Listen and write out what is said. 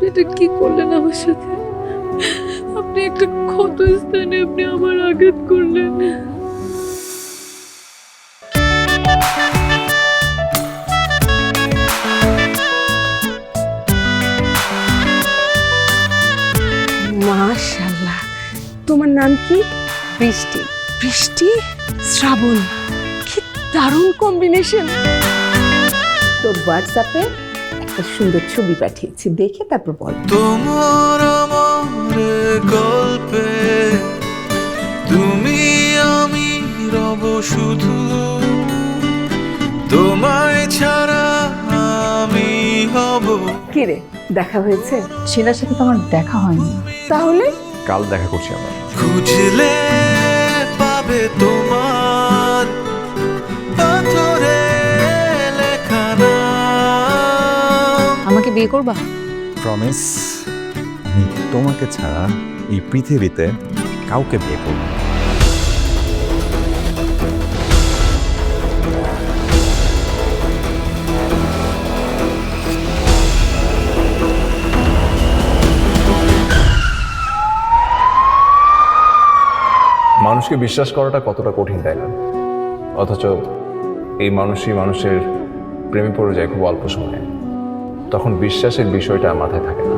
এটা কি করলেন আমার সাথে? আপনি একটা ক্ষত স্থানে আপনি আমার আঘাত করলেন। মাশাআল্লাহ, তোমার নাম কি? বৃষ্টি। বৃষ্টি, শ্রাবণ, কি দারুণ কম্বিনেশন। তোর হোয়াটসঅ্যাপে একটা সুন্দর ছবি পাঠিয়েছি, দেখে তারপর বল। তোমার আমার গল্পে তুমি আমি রব শুধু, তোমায় ছাড়া আমি হব। কি রে, দেখা হয়েছে? ছেলের সাথে তো আমার দেখা হয়নি। তাহলে কাল দেখা করছি আমরা। খুঁজলে পাবে তোমার পাথরে লেখা নাম। আমাকে বিয়ে করবা? প্রমিস, আমি তোমাকে ছাড়া এই পৃথিবীতে কাউকে বিয়ে করব না। মানুষকে বিশ্বাস করাটা কতটা কঠিন, তাই না? অথচ এই মানুষই মানুষের প্রেমে পড়ে যায় খুব অল্প সময়ে। তখন বিশ্বাসের বিষয়টা মাথায় থাকে না।